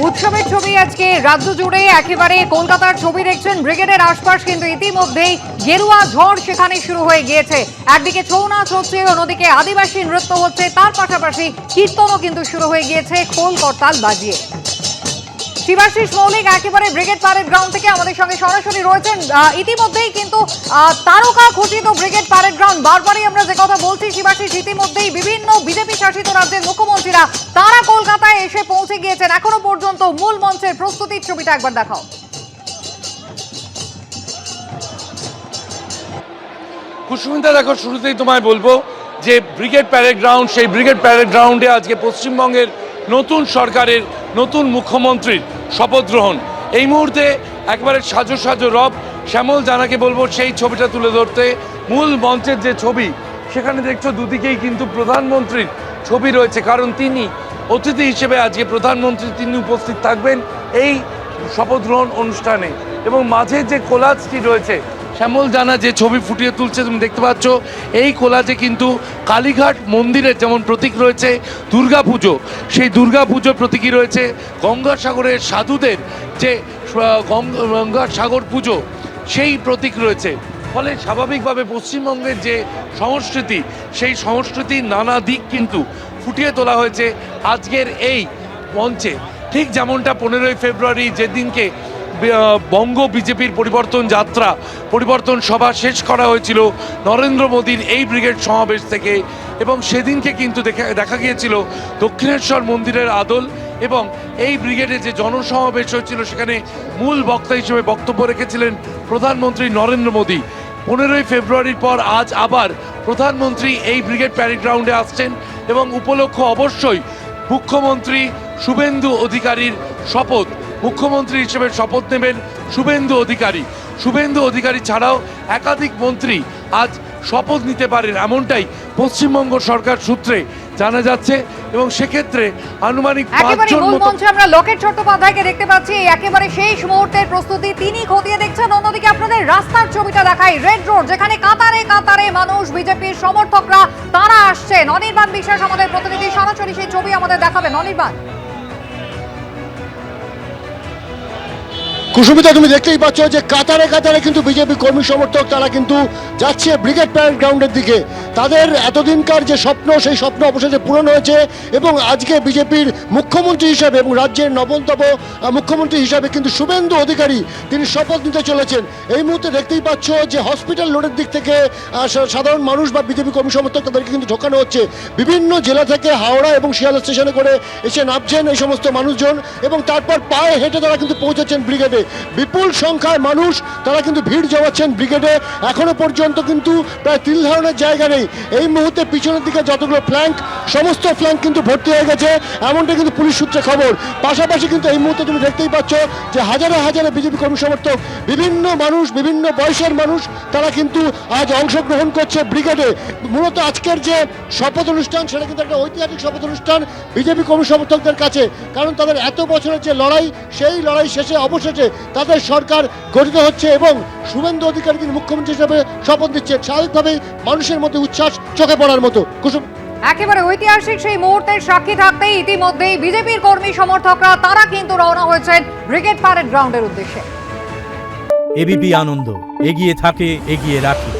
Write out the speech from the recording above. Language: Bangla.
উৎসবের ছবি আজকে রাজ্য জুড়ে একেবারে কলকাতার ছবি দেখছেন। ব্রিগেডের আশপাশ কিন্তু ইতিমধ্যেই গেরুয়া ঝড় সেখানে শুরু হয়ে গিয়েছে। একদিকে ছৌ নাচ হচ্ছে, অন্যদিকে আদিবাসী নৃত্য হচ্ছে, তার পাশাপাশি কীর্তনও কিন্তু শুরু হয়ে গিয়েছে খোল করতাল বাজিয়ে। শিবাশিস মৌলিক একেবারে ব্রিগেড প্যারেড গ্রাউন্ড থেকে আমাদের সঙ্গে সরাসরি রয়েছেন। ইতিমধ্যেই কিন্তু তারকা খচিত ব্রিগেড প্যারেড গ্রাউন্ড, বারবারই আমরা যে কথা বলছি শিবাশিস, ইতিমধ্যেই বিভিন্ন বিজেপি শাসিত রাজ্যের মুখ্যমন্ত্রীরা তারা কলকাতায় এসে পৌঁছে গিয়েছেন। এখনো পর্যন্ত মূল মঞ্চের প্রস্তুতির ছবিটা একবার দেখাও। কুসুমিতা, দেখো, শুরুতেই তোমায় বলবো যে ব্রিগেড প্যারেড গ্রাউন্ড, সেই ব্রিগেড প্যারেড গ্রাউন্ডে আজকে পশ্চিমবঙ্গের নতুন সরকারের নতুন মুখ্যমন্ত্রীর শপথ গ্রহণ। এই মুহূর্তে একবারে সাজো সাজো রব। শ্যামল জানাকে বলবো সেই ছবিটা তুলে ধরতে। মূল মঞ্চের যে ছবি, সেখানে দেখছো দুদিকেই কিন্তু প্রধানমন্ত্রীর ছবি রয়েছে, কারণ তিনি অতিথি হিসেবে আজকে প্রধানমন্ত্রী তিনি উপস্থিত থাকবেন এই শপথ গ্রহণ অনুষ্ঠানে। এবং মাঝে যে কোলাজটি রয়েছে, শ্যামল জানা যে ছবি ফুটিয়ে তুলছে, তুমি দেখতে পাচ্ছ এই কোলাজে কিন্তু কালীঘাট মন্দিরের যেমন প্রতীক রয়েছে দুর্গাপুজো, সেই দুর্গাপুজোর প্রতীকই রয়েছে গঙ্গাসাগরের সাধুদের যে গঙ্গাসাগর পুজো, সেই প্রতীক রয়েছে। ফলে স্বাভাবিকভাবে পশ্চিমবঙ্গের যে সংস্কৃতি, সেই সংস্কৃতির নানা দিক কিন্তু ফুটিয়ে তোলা হয়েছে আজকের এই মঞ্চে। ঠিক যেমনটা 15ই ফেব্রুয়ারি যেদিনকে বঙ্গ বিজেপির পরিবর্তন সভা শেষ করা হয়েছিল নরেন্দ্র মোদীর এই ব্রিগেড সমাবেশ থেকে, এবং সেদিনকে কিন্তু দেখা গিয়েছিল দক্ষিণেশ্বর মন্দিরের আদল এবং এই ব্রিগেডে যে জনসমাবেশ হয়েছিল সেখানে মূল বক্তা হিসেবে বক্তব্য রেখেছিলেন প্রধানমন্ত্রী নরেন্দ্র মোদী। 15ই ফেব্রুয়ারির পর আজ আবার প্রধানমন্ত্রী এই ব্রিগেড প্যারেড গ্রাউন্ডে আসছেন এবং উপলক্ষ অবশ্যই মুখ্যমন্ত্রী শুভেন্দু অধিকারীর শপথ। মুখ্যমন্ত্রী হিসেবে শপথ নেবেন শুভেন্দু অধিকারী ছাড়াও একাধিক মন্ত্রী আজ শপথ নিতে পারেন, এমনটাই পশ্চিমবঙ্গ সরকার সূত্রে জানা যাচ্ছে। এবং সেক্ষেত্রে আনুমানিক 5 জন মতো আমরা লোকেট চট্টোপাধ্যায়কে দেখতে পাচ্ছি একেবারে শেষ মুহূর্তের প্রস্তুতি তিনি খতিয়ে দেখছেন। অন্যদিকে আপনাদের রাস্তার ছবিটা দেখাই, রেড রোড, যেখানে কাতারে কাতারে মানুষ, বিজেপির সমর্থকরা তারা আসছেন। অনির্বাণ বিশ্বাস আমাদের প্রতিনিধি, সরাসরি সেই ছবি আমাদের দেখাবেন। অনির্বাণ। কুসুমিতা, তুমি দেখতেই পাচ্ছ যে কাতারে কাতারে কিন্তু বিজেপি কর্মী সমর্থক তারা কিন্তু যাচ্ছে ব্রিগেড প্যারেড গ্রাউন্ডের দিকে। তাদের এতদিনকার যে স্বপ্ন, সেই স্বপ্ন অবশেষে পূরণ হয়েছে এবং আজকে বিজেপির মুখ্যমন্ত্রী হিসাবে এবং রাজ্যের নবমতম মুখ্যমন্ত্রী হিসাবে কিন্তু শুভেন্দু অধিকারী তিনি শপথ নিতে চলেছেন। এই মুহূর্তে দেখতেই পাচ্ছ যে হসপিটাল রোডের দিক থেকে সাধারণ মানুষ বা বিজেপি কর্মী সমর্থক তাদেরকে কিন্তু ঢোকানো হচ্ছে। বিভিন্ন জেলা থেকে হাওড়া এবং শিয়ালদা স্টেশনে করে এসে নামছেন এই সমস্ত মানুষজন এবং তারপর পায়ে হেঁটে তারা কিন্তু পৌঁছাচ্ছেন ব্রিগেডে। বিপুল সংখ্যায় মানুষ তারা কিন্তু ভিড় জমাচ্ছেন ব্রিগেডে। এখনো পর্যন্ত কিন্তু প্রায় তিল ধারণের জায়গা নেই। এই মুহূর্তে পিছনের দিকে যতগুলো ফ্ল্যাঙ্ক, সমস্ত ফ্ল্যাঙ্ক কিন্তু ভর্তি হয়ে গেছে, এমনটা কিন্তু পুলিশ সূত্রে খবর। পাশাপাশি কিন্তু এই মুহূর্তে তুমি দেখতেই পাচ্ছ যে হাজারে হাজারে বিজেপি কর্মী সমর্থক, বিভিন্ন মানুষ, বিভিন্ন বয়সের মানুষ তারা কিন্তু আজ অংশগ্রহণ করছে ব্রিগেডে। মূলত আজকের যে শপথ অনুষ্ঠান, সেটা কিন্তু একটা ঐতিহাসিক শপথ অনুষ্ঠান বিজেপি কর্মী সমর্থকদের কাছে, কারণ তাদের এত বছরের যে লড়াই, সেই লড়াই শেষে অবশেষে তাদের সরকার গঠিত হচ্ছে এবং শুভেন্দু অধিকারী তিনি মুখ্যমন্ত্রী হিসেবে শপথ দিচ্ছেন। স্বাভাবিকভাবেই মানুষের মধ্যে উচ্ছ্বাস চোখে পড়ার মতো। কুসুম, একেবারে ঐতিহাসিক সেই মুহূর্তের সাক্ষী থাকতেই ইতিমধ্যেই বিজেপির কর্মী সমর্থকরা তারা কিন্তু রওনা হয়েছেন ব্রিগেড প্যারেড গ্রাউন্ডের উদ্দেশ্যে। এবিপি আনন্দ, এগিয়ে থাকে, এগিয়ে রাখে।